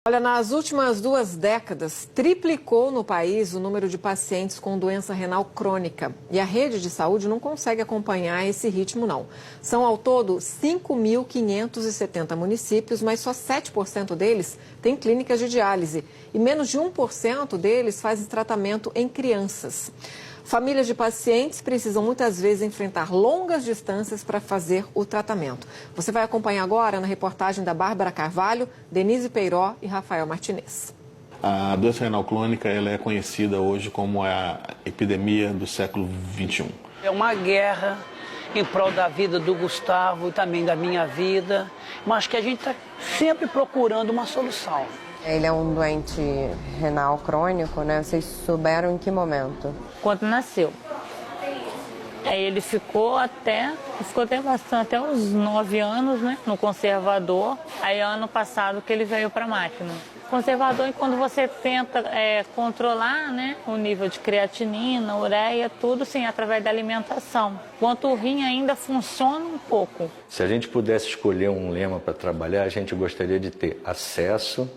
Olha, nas últimas 2 décadas, triplicou no país o número de pacientes com doença renal crônica. E a rede de saúde não consegue acompanhar esse ritmo, não. São, ao todo, 5.570 municípios, mas só 7% deles têm clínicas de diálise. E menos de 1% deles fazem tratamento em crianças. Famílias de pacientes precisam muitas vezes enfrentar longas distâncias para fazer o tratamento. Você vai acompanhar agora na reportagem da Bárbara Carvalho, Denise Peiró e Rafael Martinez. A doença renal crônica ela é conhecida hoje como a epidemia do século XXI. É uma guerra em prol da vida do Gustavo e também da minha vida, mas que a gente está sempre procurando uma solução. Ele é um doente renal crônico, né? Vocês souberam em que momento? Quando nasceu. Aí ele ficou até bastante, até uns 9 anos, né? No conservador. Aí ano passado que ele veio para a máquina. Conservador é quando você tenta controlar, né, o nível de creatinina, ureia, tudo sim, através da alimentação. Enquanto o rim ainda funciona um pouco. Se a gente pudesse escolher um lema para trabalhar, a gente gostaria de ter acesso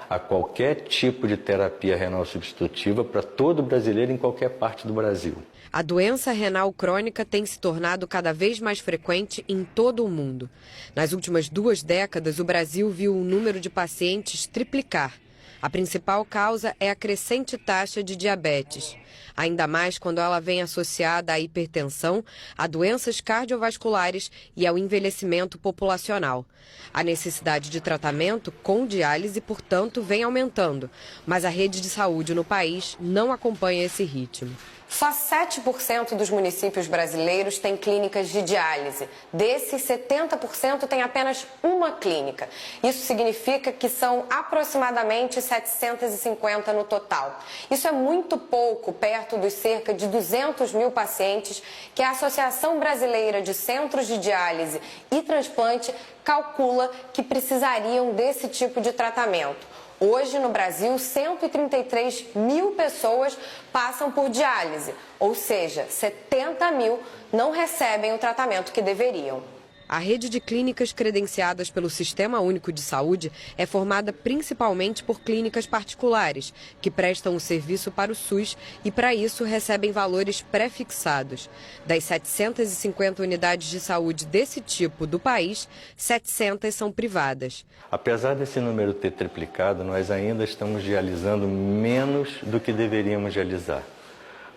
a qualquer tipo de terapia renal substitutiva para todo brasileiro em qualquer parte do Brasil. A doença renal crônica tem se tornado cada vez mais frequente em todo o mundo. Nas últimas 2 décadas, o Brasil viu o número de pacientes triplicar. A principal causa é a crescente taxa de diabetes, ainda mais quando ela vem associada à hipertensão, a doenças cardiovasculares e ao envelhecimento populacional. A necessidade de tratamento com diálise, portanto, vem aumentando, mas a rede de saúde no país não acompanha esse ritmo. Só 7% dos municípios brasileiros têm clínicas de diálise. Desses, 70% têm apenas uma clínica. Isso significa que são aproximadamente 750 no total. Isso é muito pouco perto dos cerca de 200 mil pacientes que a Associação Brasileira de Centros de Diálise e Transplante calcula que precisariam desse tipo de tratamento. Hoje, no Brasil, 133 mil pessoas passam por diálise, ou seja, 70 mil não recebem o tratamento que deveriam. A rede de clínicas credenciadas pelo Sistema Único de Saúde é formada principalmente por clínicas particulares, que prestam o serviço para o SUS e, para isso, recebem valores pré-fixados. Das 750 unidades de saúde desse tipo do país, 700 são privadas. Apesar desse número ter triplicado, nós ainda estamos dialisando menos do que deveríamos dialisar,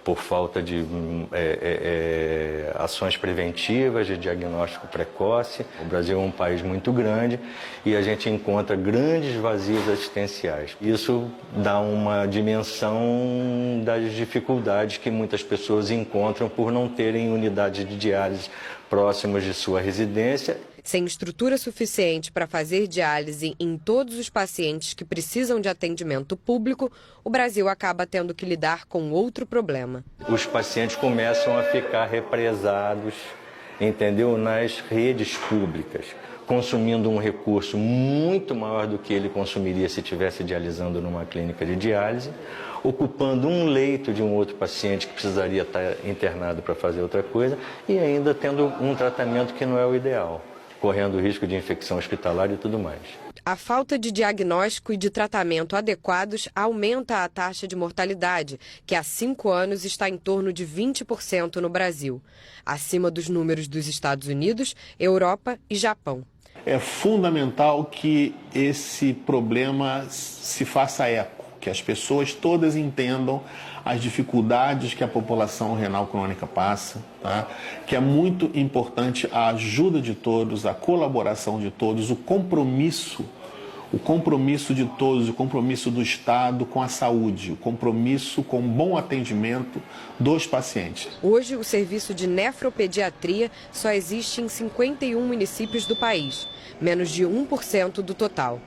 por falta de ações preventivas, de diagnóstico precoce. O Brasil é um país muito grande e a gente encontra grandes vazios assistenciais. Isso dá uma dimensão das dificuldades que muitas pessoas encontram por não terem unidades de diálise próximas de sua residência. Sem estrutura suficiente para fazer diálise em todos os pacientes que precisam de atendimento público, o Brasil acaba tendo que lidar com outro problema. Os pacientes começam a ficar represados, entendeu? Nas redes públicas, consumindo um recurso muito maior do que ele consumiria se estivesse dialisando numa clínica de diálise, ocupando um leito de um outro paciente que precisaria estar internado para fazer outra coisa e ainda tendo um tratamento que não é o ideal, correndo o risco de infecção hospitalar e tudo mais. A falta de diagnóstico e de tratamento adequados aumenta a taxa de mortalidade, que há 5 anos está em torno de 20% no Brasil, acima dos números dos Estados Unidos, Europa e Japão. É fundamental que esse problema se faça eco, que as pessoas todas entendam as dificuldades que a população renal crônica passa, tá? Que é muito importante a ajuda de todos, a colaboração de todos, o compromisso de todos, o compromisso do Estado com a saúde, o compromisso com o bom atendimento dos pacientes. Hoje, o serviço de nefropediatria só existe em 51 municípios do país, menos de 1% do total.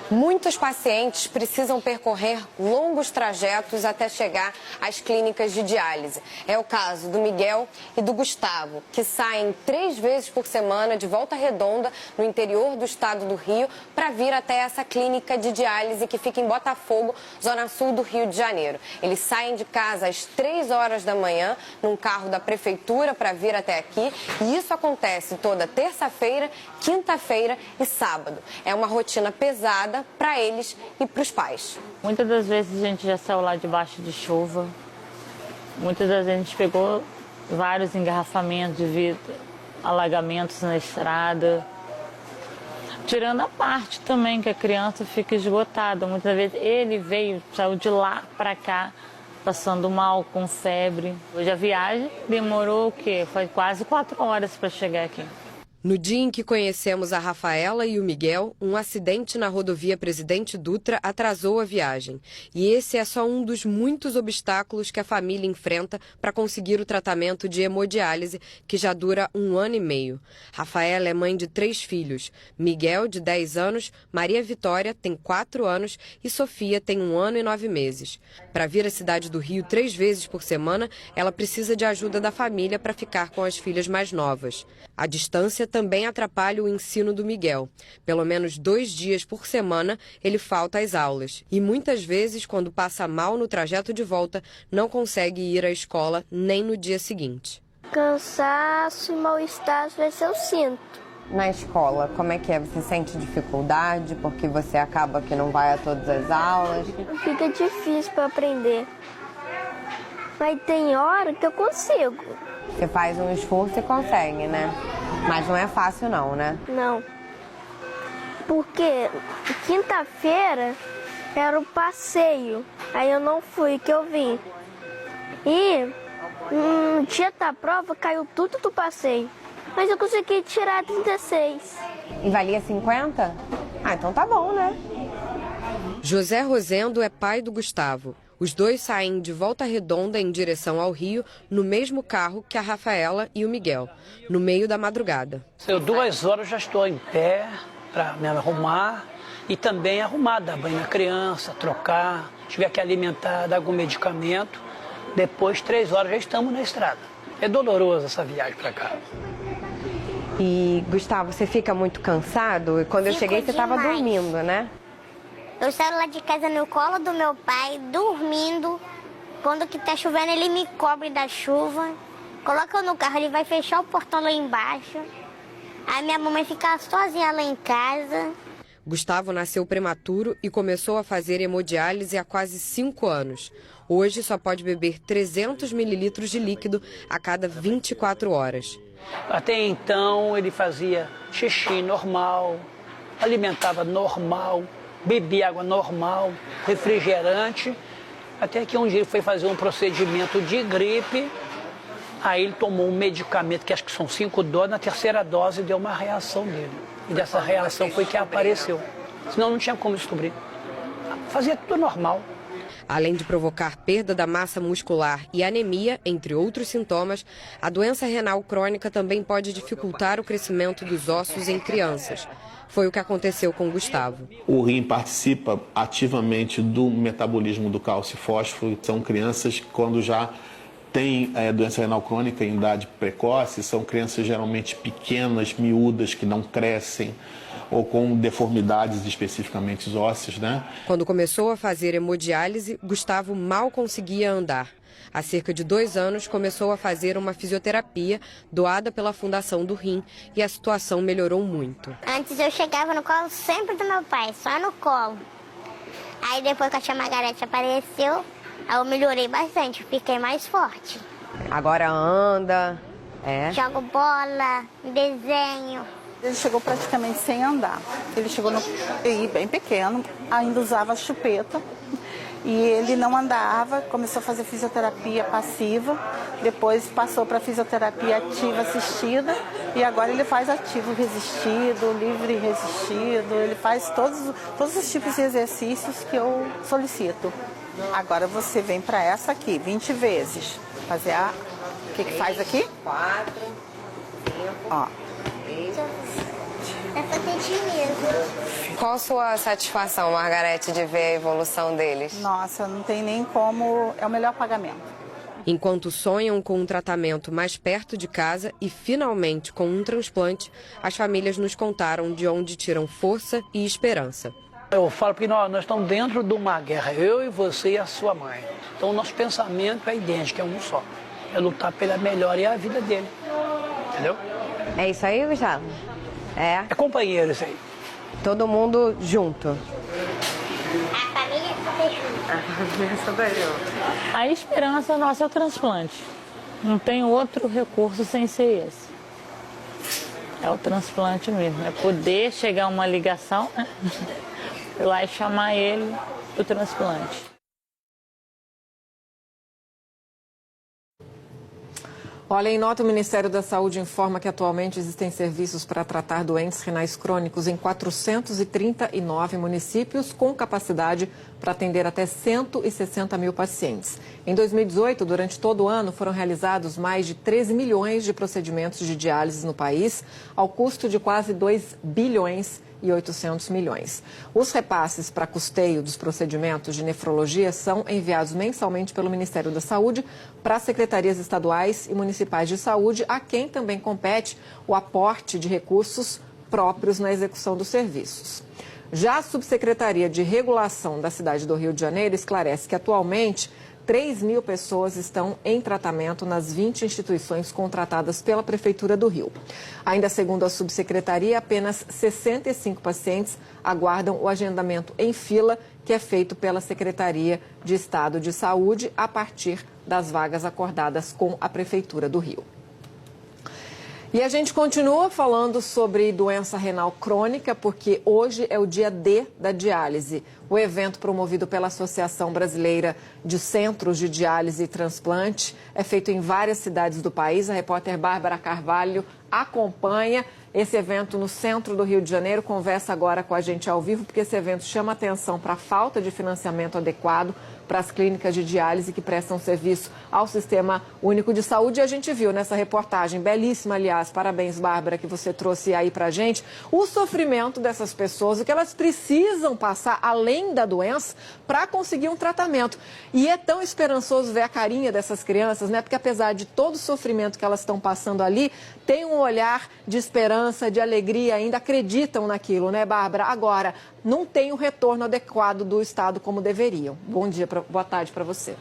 Muitos pacientes precisam percorrer longos trajetos até chegar às clínicas de diálise. É o caso do Miguel e do Gustavo, que saem 3 vezes por semana de Volta Redonda, no interior do estado do Rio, para vir até essa clínica de diálise que fica em Botafogo, zona sul do Rio de Janeiro. Eles saem de casa às 3 horas da manhã, num carro da prefeitura, para vir até aqui. E isso acontece toda terça-feira, quinta-feira e sábado. É uma rotina pesada gelada para eles e para os pais. Muitas das vezes a gente já saiu lá debaixo de chuva. Muitas das vezes a gente pegou vários engarrafamentos de vidro, alagamentos na estrada. Tirando a parte também que a criança fica esgotada. Muitas vezes ele saiu de lá para cá, passando mal, com febre. Hoje a viagem demorou o quê? Foi quase 4 horas para chegar aqui. No dia em que conhecemos a Rafaela e o Miguel, um acidente na rodovia Presidente Dutra atrasou a viagem. E esse é só um dos muitos obstáculos que a família enfrenta para conseguir o tratamento de hemodiálise, que já dura 1 ano e meio. Rafaela é mãe de 3 filhos. Miguel, de 10 anos, Maria Vitória, tem 4 anos e Sofia tem 1 ano e 9 meses. Para vir à cidade do Rio 3 vezes por semana, ela precisa de ajuda da família para ficar com as filhas mais novas. A distância também atrapalha o ensino do Miguel. Pelo menos 2 dias por semana ele falta às aulas. E muitas vezes, quando passa mal no trajeto de volta, não consegue ir à escola nem no dia seguinte. Cansaço e mal-estar às vezes eu sinto. Na escola, como é que é? Você sente dificuldade porque você acaba que não vai a todas as aulas? Fica difícil para aprender. Mas tem hora que eu consigo. Você faz um esforço e consegue, né? Mas não é fácil não, né? Não. Porque quinta-feira era o passeio. Aí eu não fui, que eu vim. E no dia da prova caiu tudo do passeio. Mas eu consegui tirar 36. E valia 50? Ah, então tá bom, né? José Rosendo é pai do Gustavo. Os dois saem de Volta Redonda em direção ao Rio no mesmo carro que a Rafaela e o Miguel, no meio da madrugada. 2 horas já estou em pé para me arrumar e também arrumar, dar banho na criança, trocar, tiver que alimentar, dar algum medicamento. Depois, 3 horas, já estamos na estrada. É doloroso essa viagem para cá. E, Gustavo, você fica muito cansado? E quando eu cheguei, você estava dormindo, né? Eu saio lá de casa no colo do meu pai, dormindo. Quando que tá chovendo, ele me cobre da chuva. Coloca eu no carro, ele vai fechar o portão lá embaixo. Aí minha mamãe fica sozinha lá em casa. Gustavo nasceu prematuro e começou a fazer hemodiálise há quase 5 anos. Hoje só pode beber 300 mililitros de líquido a cada 24 horas. Até então ele fazia xixi normal, alimentava normal, bebia água normal, refrigerante, até que um dia ele foi fazer um procedimento de gripe, aí ele tomou um medicamento, que acho que são 5 doses, na 3ª dose deu uma reação dele. E dessa reação foi que apareceu. Senão não tinha como descobrir. Fazia tudo normal. Além de provocar perda da massa muscular e anemia, entre outros sintomas, a doença renal crônica também pode dificultar o crescimento dos ossos em crianças. Foi o que aconteceu com Gustavo. O rim participa ativamente do metabolismo do cálcio e fósforo. São crianças que, quando já têm doença renal crônica em idade precoce, são crianças geralmente pequenas, miúdas, que não crescem, ou com deformidades especificamente ósseas, né? Quando começou a fazer hemodiálise, Gustavo mal conseguia andar. Há cerca de 2 anos, começou a fazer uma fisioterapia doada pela Fundação do Rim e a situação melhorou muito. Antes eu chegava no colo sempre do meu pai, só no colo. Aí depois que a tia Margarete apareceu, aí eu melhorei bastante, fiquei mais forte. Agora anda, Jogo bola, desenho. Ele chegou praticamente sem andar. Ele chegou no PI bem pequeno, ainda usava chupeta. E ele não andava, começou a fazer fisioterapia passiva, depois passou para fisioterapia ativa assistida e agora ele faz ativo resistido, livre resistido, ele faz todos os tipos de exercícios que eu solicito. Agora você vem para essa aqui, 20 vezes. Fazer a... O que faz aqui? 4, 5, Ó. 6. Essa tem mesmo. Qual a sua satisfação, Margarete, de ver a evolução deles? Nossa, não tem nem como... É o melhor pagamento. Enquanto sonham com um tratamento mais perto de casa e, finalmente, com um transplante, as famílias nos contaram de onde tiram força e esperança. Eu falo que nós estamos dentro de uma guerra, eu e você e a sua mãe. Então o nosso pensamento é idêntico, é um só. É lutar pela melhoria da vida dele. Entendeu? É isso aí, Gustavo? É companheiro isso aí. Todo mundo junto. A família toda junto. A esperança nossa é o transplante. Não tem outro recurso sem ser esse. É o transplante mesmo. É poder chegar a uma ligação, né? Ir lá e chamar ele do transplante. Olha, em nota, o Ministério da Saúde informa que atualmente existem serviços para tratar doentes renais crônicos em 439 municípios, com capacidade para atender até 160 mil pacientes. Em 2018, durante todo o ano, foram realizados mais de 13 milhões de procedimentos de diálise no país, ao custo de quase 2 bilhões e 800 milhões. Os repasses para custeio dos procedimentos de nefrologia são enviados mensalmente pelo Ministério da Saúde para as secretarias estaduais e municipais de saúde, a quem também compete o aporte de recursos próprios na execução dos serviços. Já a Subsecretaria de Regulação da cidade do Rio de Janeiro esclarece que atualmente 3 mil pessoas estão em tratamento nas 20 instituições contratadas pela Prefeitura do Rio. Ainda segundo a subsecretaria, apenas 65 pacientes aguardam o agendamento em fila, que é feito pela Secretaria de Estado de Saúde a partir das vagas acordadas com a Prefeitura do Rio. E a gente continua falando sobre doença renal crônica, porque hoje é o dia D da diálise. O evento promovido pela Associação Brasileira de Centros de Diálise e Transplante é feito em várias cidades do país. A repórter Bárbara Carvalho acompanha esse evento no centro do Rio de Janeiro. Conversa agora com a gente ao vivo, porque esse evento chama atenção para a falta de financiamento adequado para as clínicas de diálise que prestam serviço ao Sistema Único de Saúde. E a gente viu nessa reportagem, belíssima, aliás, parabéns, Bárbara, que você trouxe aí para a gente, o sofrimento dessas pessoas, o que elas precisam passar além da doença para conseguir um tratamento. E é tão esperançoso ver a carinha dessas crianças, né? Porque apesar de todo o sofrimento que elas estão passando ali, tem um olhar de esperança, de alegria, ainda acreditam naquilo, né, Bárbara? Agora, não tem o retorno adequado do Estado como deveriam. Bom dia, boa tarde para você.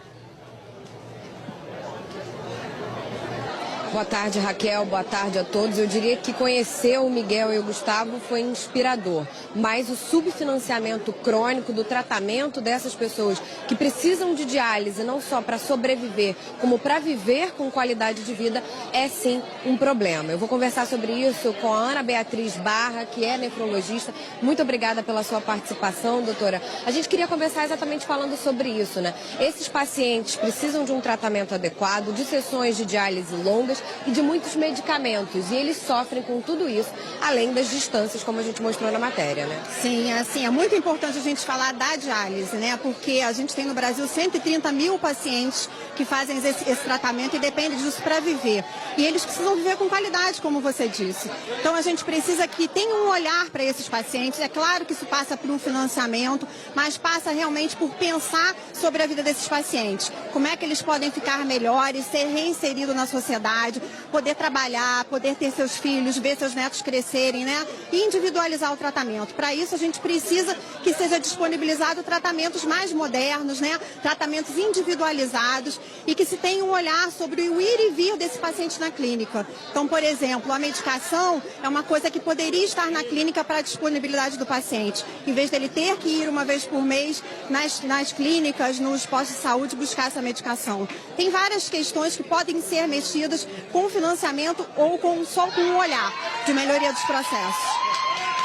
Boa tarde, Raquel. Boa tarde a todos. Eu diria que conhecer o Miguel e o Gustavo foi inspirador, mas o subfinanciamento crônico do tratamento dessas pessoas que precisam de diálise, não só para sobreviver, como para viver com qualidade de vida, é sim um problema. Eu vou conversar sobre isso com a Ana Beatriz Barra, que é nefrologista. Muito obrigada pela sua participação, doutora. A gente queria conversar exatamente falando sobre isso, né? Esses pacientes precisam de um tratamento adequado, de sessões de diálise longas e de muitos medicamentos. E eles sofrem com tudo isso, além das distâncias, como a gente mostrou na matéria, né? Sim, assim, é muito importante a gente falar da diálise, né? Porque a gente tem no Brasil 130 mil pacientes que fazem esse tratamento e dependem disso para viver. E eles precisam viver com qualidade, como você disse. Então a gente precisa que tenha um olhar para esses pacientes. É claro que isso passa por um financiamento, mas passa realmente por pensar sobre a vida desses pacientes. Como é que eles podem ficar melhores, ser reinseridos na sociedade, poder trabalhar, poder ter seus filhos, ver seus netos crescerem, né? E individualizar o tratamento. Para isso, a gente precisa que seja disponibilizado tratamentos mais modernos, né? Tratamentos individualizados e que se tenha um olhar sobre o ir e vir desse paciente na clínica. Então, por exemplo, a medicação é uma coisa que poderia estar na clínica para a disponibilidade do paciente, em vez dele ter que ir uma vez por mês nas clínicas, nos postos de saúde, buscar essa medicação. Tem várias questões que podem ser mexidas com financiamento ou só com um olhar de melhoria dos processos.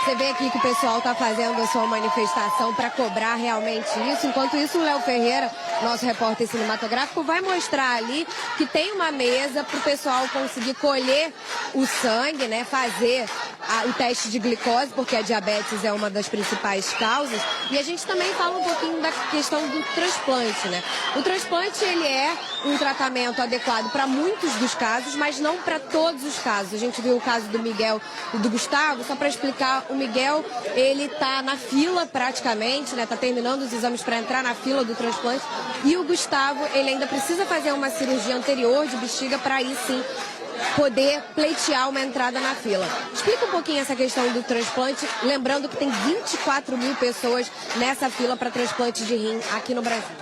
Você vê aqui que o pessoal está fazendo a sua manifestação para cobrar realmente isso. Enquanto isso, o Léo Ferreira, nosso repórter cinematográfico, vai mostrar ali que tem uma mesa para o pessoal conseguir colher o sangue, né? Fazer o teste de glicose, porque a diabetes é uma das principais causas. E a gente também fala um pouquinho da questão do transplante, né? O transplante, ele é um tratamento adequado para muitos dos casos, mas não para todos os casos. A gente viu o caso do Miguel e do Gustavo, só para explicar. O Miguel, ele tá na fila praticamente, né? Tá terminando os exames para entrar na fila do transplante. E o Gustavo, ele ainda precisa fazer uma cirurgia anterior de bexiga para aí sim poder pleitear uma entrada na fila. Explica um pouquinho essa questão do transplante, lembrando que tem 24 mil pessoas nessa fila para transplante de rim aqui no Brasil.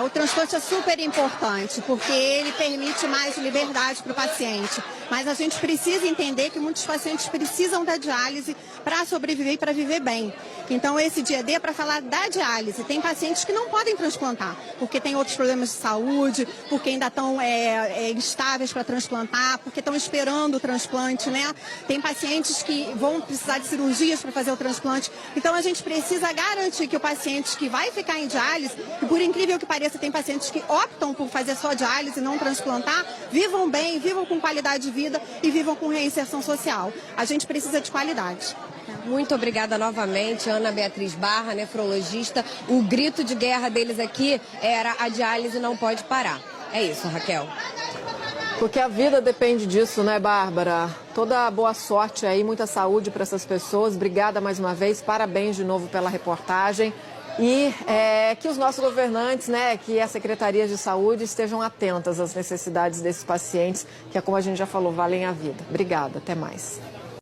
O transplante é super importante, porque ele permite mais liberdade para o paciente. Mas a gente precisa entender que muitos pacientes precisam da diálise para sobreviver e para viver bem. Então, esse dia D é para falar da diálise. Tem pacientes que não podem transplantar, porque tem outros problemas de saúde, porque ainda estão instáveis para transplantar, porque estão esperando o transplante, né? Tem pacientes que vão precisar de cirurgias para fazer o transplante. Então, a gente precisa garantir que o paciente que vai ficar em diálise, e por incrível que pareça, tem pacientes que optam por fazer só diálise e não transplantar, vivam bem, vivam com qualidade de vida e vivam com reinserção social. A gente precisa de qualidade. Muito obrigada novamente, Ana Beatriz Barra, nefrologista. O grito de guerra deles aqui era: a diálise não pode parar. É isso, Raquel. Porque a vida depende disso, né, Bárbara? Toda boa sorte aí, muita saúde para essas pessoas. Obrigada mais uma vez, parabéns de novo pela reportagem. E que os nossos governantes, né, que as secretarias de saúde estejam atentas às necessidades desses pacientes, que, como a gente já falou, valem a vida. Obrigada, até mais.